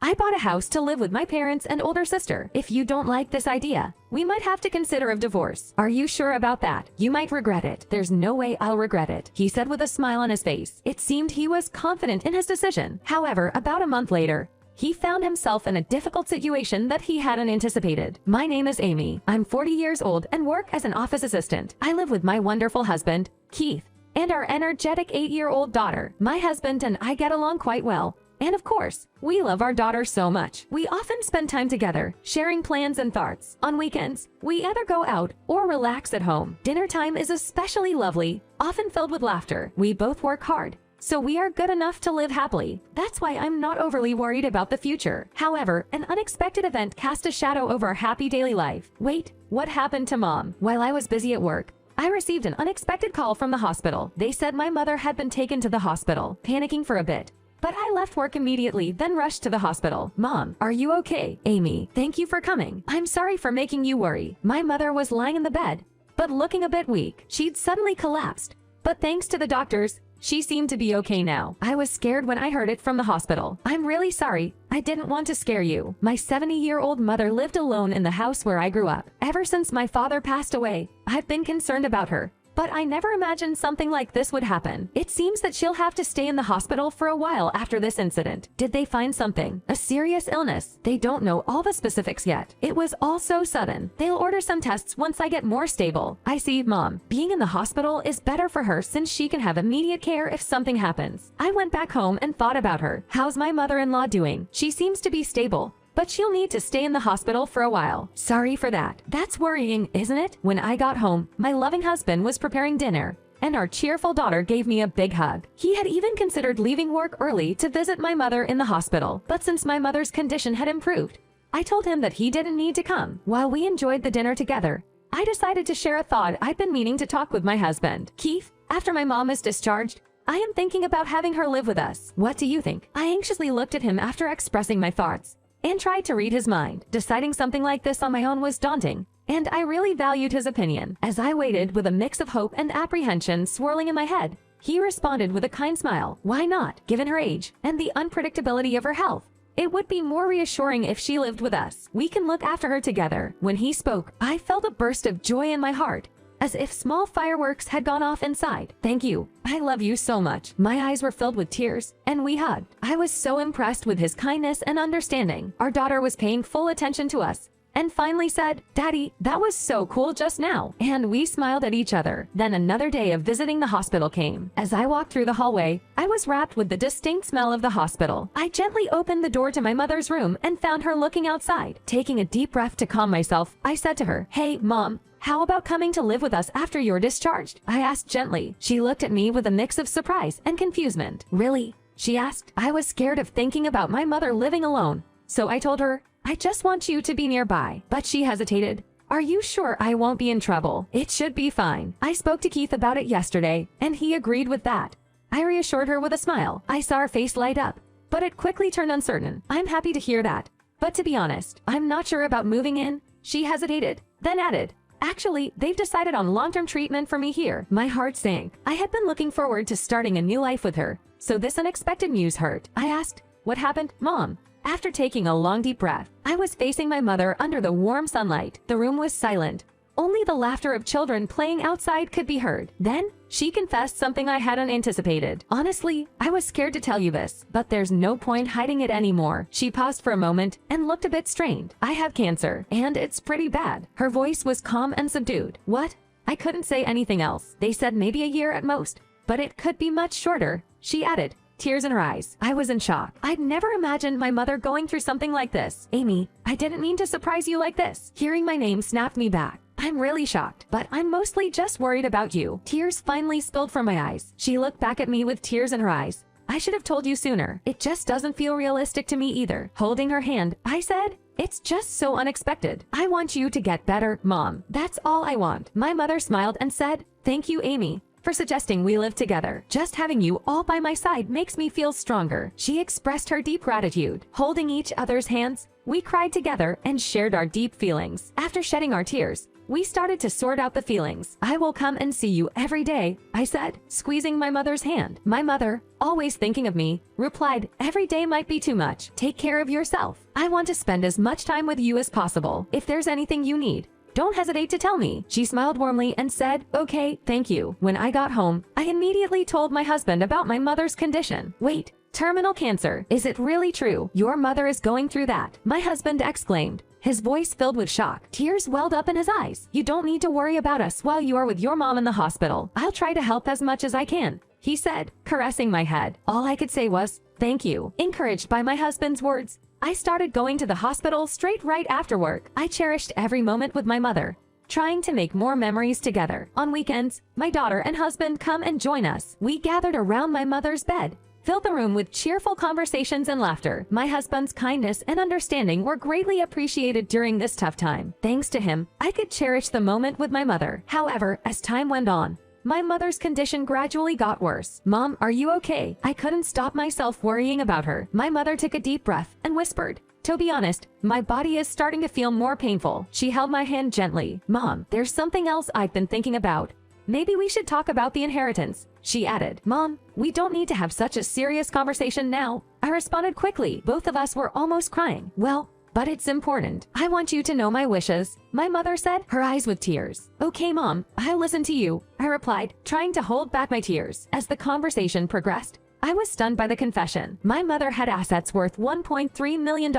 I bought a house to live with my parents and older sister. If you don't like this idea, we might have to consider a divorce. Are you sure about that? You might regret it. There's no way I'll regret it, he said with a smile on his face. It seemed he was confident in his decision. However, about a month later, he found himself in a difficult situation that he hadn't anticipated. My name is Amy. I'm 40 years old and work as an office assistant. I live with my wonderful husband, Keith, and our energetic 8-year-old daughter. My husband and I get along quite well. And of course, we love our daughter so much. We often spend time together, sharing plans and thoughts. On weekends, we either go out or relax at home. Dinner time is especially lovely, often filled with laughter. We both work hard, so we are good enough to live happily. That's why I'm not overly worried about the future. However, an unexpected event cast a shadow over our happy daily life. Wait, what happened to Mom? While I was busy at work, I received an unexpected call from the hospital. They said my mother had been taken to the hospital, panicking for a bit. But I left work immediately, then rushed to the hospital. Mom, are you okay? Amy, thank you for coming. I'm sorry for making you worry. My mother was lying in the bed, but looking a bit weak. She'd suddenly collapsed. But thanks to the doctors, she seemed to be okay now. I was scared when I heard it from the hospital. I'm really sorry. I didn't want to scare you. My 70-year-old mother lived alone in the house where I grew up. Ever since my father passed away, I've been concerned about her. But I never imagined something like this would happen. It seems that she'll have to stay in the hospital for a while after this incident. Did they find something? A serious illness? They don't know all the specifics yet. It was all so sudden. They'll order some tests once I get more stable. I see, Mom. Being in the hospital is better for her since she can have immediate care if something happens. I went back home and thought about her. How's my mother-in-law doing? She seems to be stable, but she'll need to stay in the hospital for a while. Sorry for that. That's worrying, isn't it? When I got home, my loving husband was preparing dinner, and our cheerful daughter gave me a big hug. He had even considered leaving work early to visit my mother in the hospital, but since my mother's condition had improved, I told him that he didn't need to come. While we enjoyed the dinner together, I decided to share a thought I'd been meaning to talk with my husband. Keith, after my mom is discharged, I am thinking about having her live with us. What do you think? I anxiously looked at him after expressing my thoughts and tried to read his mind. Deciding something like this on my own was daunting, and I really valued his opinion. As I waited with a mix of hope and apprehension swirling in my head, he responded with a kind smile. Why not? Given her age and the unpredictability of her health, it would be more reassuring if she lived with us. We can look after her together. When he spoke, I felt a burst of joy in my heart, as if small fireworks had gone off inside. Thank you. I love you so much. My eyes were filled with tears, and we hugged. I was so impressed with his kindness and understanding. Our daughter was paying full attention to us, and finally said, Daddy, that was so cool just now. And we smiled at each other. Then another day of visiting the hospital came. As I walked through the hallway, I was wrapped with the distinct smell of the hospital. I gently opened the door to my mother's room and found her looking outside. Taking a deep breath to calm myself, I said to her, Hey, Mom, how about coming to live with us after you're discharged? I asked gently. She looked at me with a mix of surprise and confusement. Really? She asked. I was scared of thinking about my mother living alone, so I told her, I just want you to be nearby. But she hesitated. Are you sure I won't be in trouble? It should be fine. I spoke to Keith about it yesterday, and he agreed with that. I reassured her with a smile. I saw her face light up, but it quickly turned uncertain. I'm happy to hear that, but to be honest, I'm not sure about moving in. She hesitated, then added, Actually, they've decided on long-term treatment for me here. My heart sank. I had been looking forward to starting a new life with her, so this unexpected news hurt. I asked, What happened, Mom? After taking a long deep breath, I was facing my mother under the warm sunlight. The room was silent. Only the laughter of children playing outside could be heard. Then, she confessed something I hadn't anticipated. Honestly, I was scared to tell you this, but there's no point hiding it anymore. She paused for a moment and looked a bit strained. I have cancer, and it's pretty bad. Her voice was calm and subdued. What? I couldn't say anything else. They said maybe a year at most, but it could be much shorter, she added, tears in her eyes. I was in shock. I'd never imagined my mother going through something like this. Amy, I didn't mean to surprise you like this. Hearing my name snapped me back. I'm really shocked, but I'm mostly just worried about you. Tears finally spilled from my eyes. She looked back at me with tears in her eyes. I should have told you sooner. It just doesn't feel realistic to me either. Holding her hand, I said, It's just so unexpected. I want you to get better, Mom. That's all I want. My mother smiled and said, Thank you, Amy, for suggesting we live together. Just having you all by my side makes me feel stronger. She expressed her deep gratitude. Holding each other's hands, we cried together and shared our deep feelings. After shedding our tears, we started to sort out the feelings. I will come and see you every day, I said, squeezing my mother's hand. My mother, always thinking of me, replied, every day might be too much. Take care of yourself. I want to spend as much time with you as possible. If there's anything you need, don't hesitate to tell me. She smiled warmly and said, okay, thank you. When I got home, I immediately told my husband about my mother's condition. Wait, terminal cancer. Is it really true? Your mother is going through that? My husband exclaimed, his voice filled with shock. Tears welled up in his eyes. You don't need to worry about us while you are with your mom in the hospital. I'll try to help as much as I can, he said, caressing my head. All I could say was, thank you. Encouraged by my husband's words, I started going to the hospital straight right after work. I cherished every moment with my mother, trying to make more memories together. On weekends, my daughter and husband come and join us. We gathered around my mother's bed, filled the room with cheerful conversations and laughter. My husband's kindness and understanding were greatly appreciated during this tough time. Thanks to him, I could cherish the moment with my mother. However, as time went on, my mother's condition gradually got worse. Mom, are you okay? I couldn't stop myself worrying about her. My mother took a deep breath and whispered, to be honest, my body is starting to feel more painful. She held my hand gently. Mom, there's something else I've been thinking about. Maybe we should talk about the inheritance, she added. Mom, we don't need to have such a serious conversation now, I responded quickly. Both of us were almost crying. Well, but it's important. I want you to know my wishes, my mother said, her eyes with tears. Okay, Mom, I'll listen to you, I replied, trying to hold back my tears. As the conversation progressed, I was stunned by the confession. My mother had assets worth $1.3 million.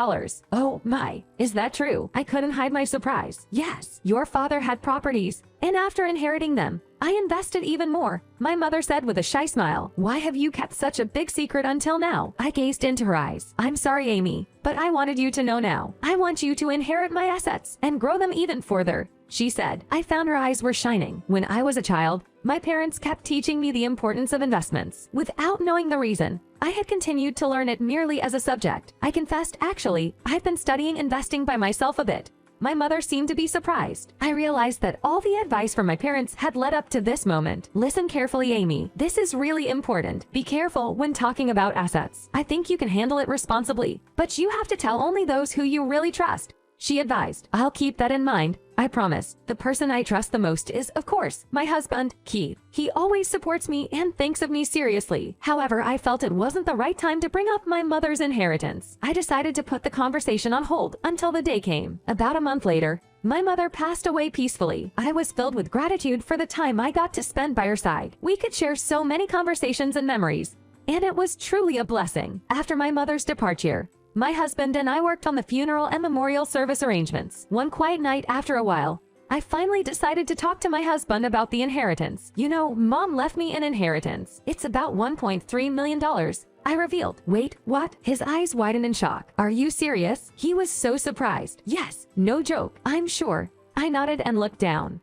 Oh my, is that true? I couldn't hide my surprise. Yes, your father had properties, and after inheriting them, I invested even more, my mother said with a shy smile. Why have you kept such a big secret until now? I gazed into her eyes. I'm sorry, Amy, but I wanted you to know now. I want you to inherit my assets and grow them even further, she said. I found her eyes were shining. When I was a child, my parents kept teaching me the importance of investments. Without knowing the reason, I had continued to learn it merely as a subject. I confessed, actually, I've been studying investing by myself a bit. My mother seemed to be surprised. I realized that all the advice from my parents had led up to this moment. Listen carefully, Amy. This is really important. Be careful when talking about assets. I think you can handle it responsibly, but you have to tell only those who you really trust, she advised. I'll keep that in mind, I promise. The person I trust the most is, of course, my husband, Keith. He always supports me and thinks of me seriously. However, I felt it wasn't the right time to bring up my mother's inheritance. I decided to put the conversation on hold until the day came. About a month later, my mother passed away peacefully. I was filled with gratitude for the time I got to spend by her side. We could share so many conversations and memories, and it was truly a blessing. After my mother's departure, my husband and I worked on the funeral and memorial service arrangements. One quiet night after a while, I finally decided to talk to my husband about the inheritance. You know, Mom left me an inheritance. It's about $1.3 million, I revealed. Wait, what? His eyes widened in shock. Are you serious? He was so surprised. Yes, no joke, I'm sure. I nodded and looked down.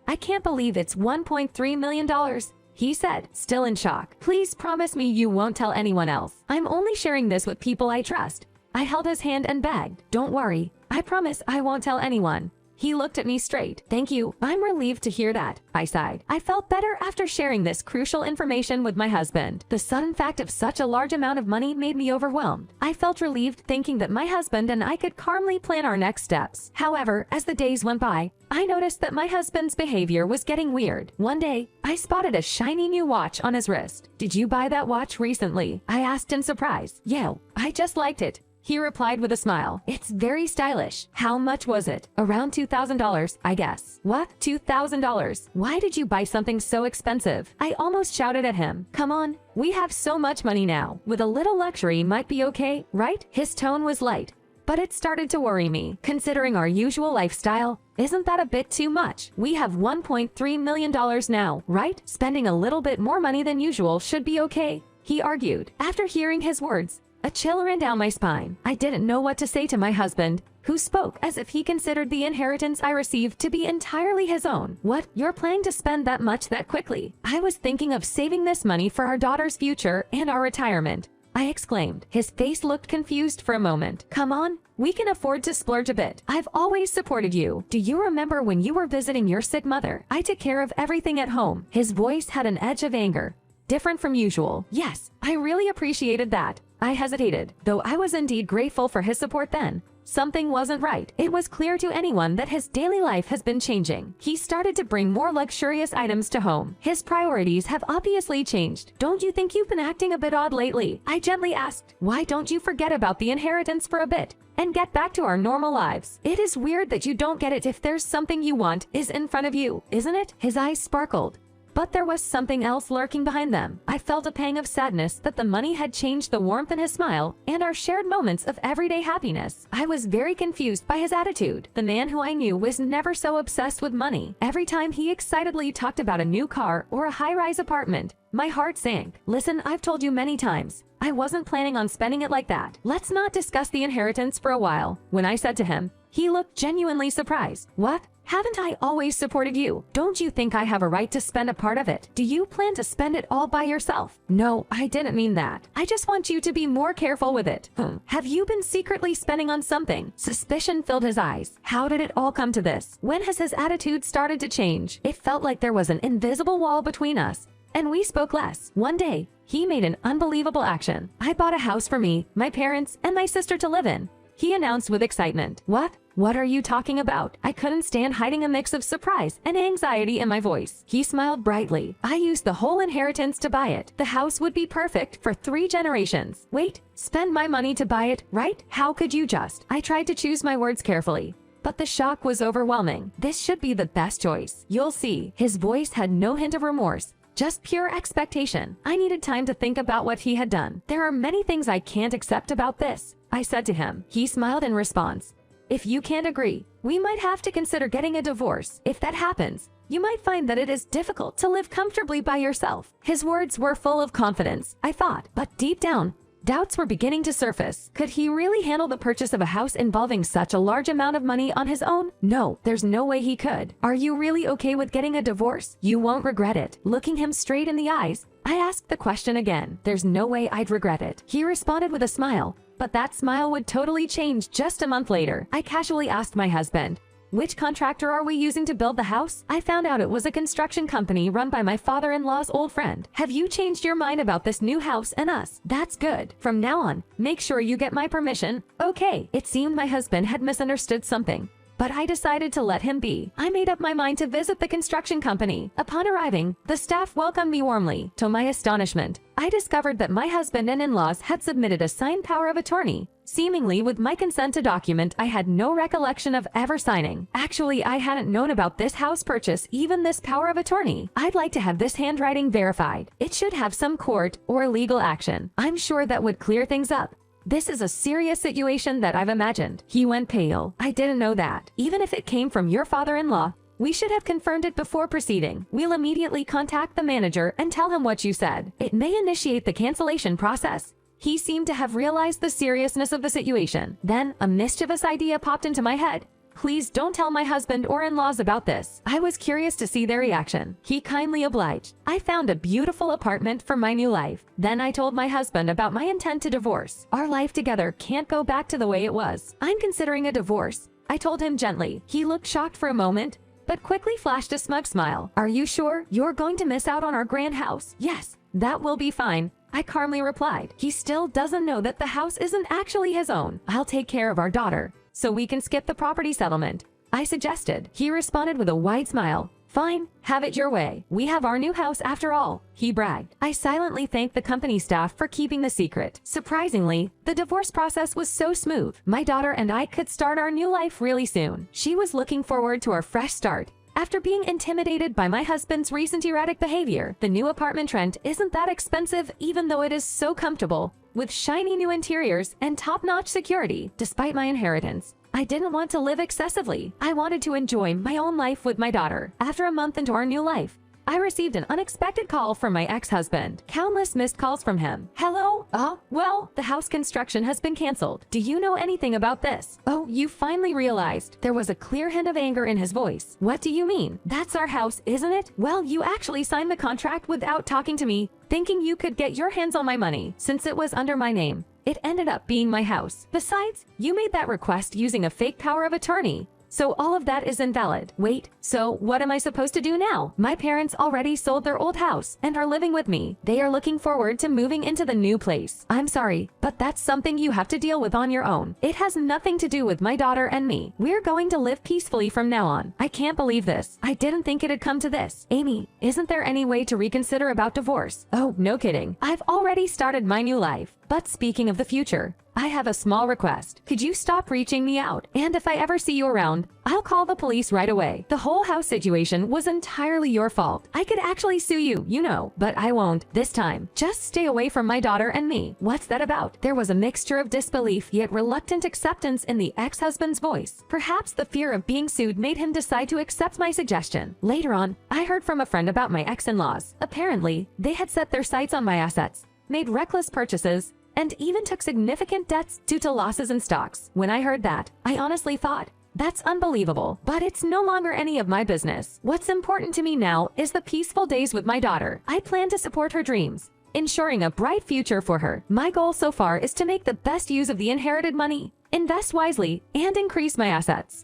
I can't believe it's $1.3 million. He said, still in shock. Please promise me you won't tell anyone else. I'm only sharing this with people I trust. I held his hand and begged. Don't worry. I promise I won't tell anyone. He looked at me straight. Thank you. I'm relieved to hear that, I sighed. I felt better after sharing this crucial information with my husband. The sudden fact of such a large amount of money made me overwhelmed. I felt relieved thinking that my husband and I could calmly plan our next steps. However, as the days went by, I noticed that my husband's behavior was getting weird. One day, I spotted a shiny new watch on his wrist. Did you buy that watch recently? I asked in surprise. Yeah, I just liked it, he replied with a smile. It's very stylish. How much was it? Around $2,000, I guess. What? $2,000? Why did you buy something so expensive? I almost shouted at him. Come on, we have so much money now. With a little luxury might be okay, right? His tone was light, but it started to worry me. Considering our usual lifestyle, isn't that a bit too much? We have $1.3 million now, right? Spending a little bit more money than usual should be okay, he argued. After hearing his words, a chill ran down my spine. I didn't know what to say to my husband, who spoke as if he considered the inheritance I received to be entirely his own. What? You're planning to spend that much that quickly? I was thinking of saving this money for our daughter's future and our retirement, I exclaimed. His face looked confused for a moment. Come on, we can afford to splurge a bit. I've always supported you. Do you remember when you were visiting your sick mother? I took care of everything at home. His voice had an edge of anger, different from usual. Yes, I really appreciated that. I hesitated, though I was indeed grateful for his support then. Something wasn't right. It was clear to anyone that his daily life has been changing. He started to bring more luxurious items to home. His priorities have obviously changed. Don't you think you've been acting a bit odd lately? I gently asked. Why don't you forget about the inheritance for a bit and get back to our normal lives? It is weird that you don't get it if there's something you want is in front of you, isn't it? His eyes sparkled. But there was something else lurking behind them. I felt a pang of sadness that the money had changed the warmth in his smile and our shared moments of everyday happiness. I was very confused by his attitude. The man who I knew was never so obsessed with money. Every time he excitedly talked about a new car or a high-rise apartment, my heart sank. Listen, I've told you many times, I wasn't planning on spending it like that. Let's not discuss the inheritance for a while. When I said to him, he looked genuinely surprised. What? Haven't I always supported you? Don't you think I have a right to spend a part of it? Do you plan to spend it all by yourself? No, I didn't mean that. I just want you to be more careful with it. Have you been secretly spending on something? Suspicion filled his eyes. How did it all come to this? When has his attitude started to change? It felt like there was an invisible wall between us, and we spoke less. One day, he made an unbelievable action. I bought a house for me, my parents, and my sister to live in. He announced with excitement. What? What are you talking about? I couldn't stand hiding a mix of surprise and anxiety in my voice. He smiled brightly. I used the whole inheritance to buy it. The house would be perfect for 3 generations. Wait, spend my money to buy it, right? How could you just? I tried to choose my words carefully, but the shock was overwhelming. This should be the best choice. You'll see. His voice had no hint of remorse, just pure expectation. I needed time to think about what he had done. There are many things I can't accept about this, I said to him. He smiled in response. If you can't agree, we might have to consider getting a divorce. If that happens, you might find that it is difficult to live comfortably by yourself. His words were full of confidence, I thought, but deep down, doubts were beginning to surface. Could he really handle the purchase of a house involving such a large amount of money on his own? No, there's no way he could. Are you really okay with getting a divorce? You won't regret it. Looking him straight in the eyes, I asked the question again. There's no way I'd regret it. He responded with a smile, but that smile would totally change just a month later. I casually asked my husband, which contractor are we using to build the house? I found out it was a construction company run by my father-in-law's old friend. Have you changed your mind about this new house and us? That's good. From now on, make sure you get my permission. Okay. It seemed my husband had misunderstood something, but I decided to let him be. I made up my mind to visit the construction company. Upon arriving, the staff welcomed me warmly. To my astonishment, I discovered that my husband and in-laws had submitted a signed power of attorney, seemingly with my consent, a document I had no recollection of ever signing. Actually, I hadn't known about this house purchase, even this power of attorney. I'd like to have this handwriting verified. It should have some court or legal action. I'm sure that would clear things up. This is a serious situation that I've imagined. He went pale. I didn't know that. Even if it came from your father-in-law, we should have confirmed it before proceeding. We'll immediately contact the manager and tell him what you said. It may initiate the cancellation process. He seemed to have realized the seriousness of the situation. Then a mischievous idea popped into my head. Please don't tell my husband or in-laws about this. I was curious to see their reaction. He kindly obliged. I found a beautiful apartment for my new life. Then I told my husband about my intent to divorce. Our life together can't go back to the way it was. I'm considering a divorce, I told him gently. He looked shocked for a moment, but quickly flashed a smug smile. Are you sure you're going to miss out on our grand house? Yes, that will be fine, I calmly replied. He still doesn't know that the house isn't actually his own. I'll take care of our daughter, so we can skip the property settlement, I suggested. He responded with a wide smile. Fine, have it your way. We have our new house after all, he bragged. I silently thanked the company staff for keeping the secret. Surprisingly, the divorce process was so smooth. My daughter and I could start our new life really soon. She was looking forward to our fresh start. After being intimidated by my husband's recent erratic behavior, the new apartment rent isn't that expensive, even though it is so comfortable, with shiny new interiors and top-notch security. Despite my inheritance, I didn't want to live excessively. I wanted to enjoy my own life with my daughter. After a month into our new life, I received an unexpected call from my ex-husband. Countless missed calls from him. Hello? Well, the house construction has been canceled. Do you know anything about this? Oh, you finally realized. There was a clear hint of anger in his voice. What do you mean? That's our house, isn't it? Well, you actually signed the contract without talking to me, thinking you could get your hands on my money. Since it was under my name, it ended up being my house. Besides, you made that request using a fake power of attorney. So all of that is invalid. Wait, so what am I supposed to do now? My parents already sold their old house and are living with me. They are looking forward to moving into the new place. I'm sorry, but that's something you have to deal with on your own. It has nothing to do with my daughter and me. We're going to live peacefully from now on. I can't believe this. I didn't think it'd come to this. Amy, isn't there any way to reconsider about divorce? Oh, no kidding. I've already started my new life. But speaking of the future, I have a small request. Could you stop reaching me out? And if I ever see you around, I'll call the police right away. The whole house situation was entirely your fault. I could actually sue you, you know, but I won't this time. Just stay away from my daughter and me. What's that about? There was a mixture of disbelief yet reluctant acceptance in the ex-husband's voice. Perhaps the fear of being sued made him decide to accept my suggestion. Later on, I heard from a friend about my ex-in-laws. Apparently, they had set their sights on my assets, made reckless purchases, and even took significant debts due to losses in stocks. When I heard that, I honestly thought, that's unbelievable, but it's no longer any of my business. What's important to me now is the peaceful days with my daughter. I plan to support her dreams, ensuring a bright future for her. My goal so far is to make the best use of the inherited money, invest wisely, and increase my assets.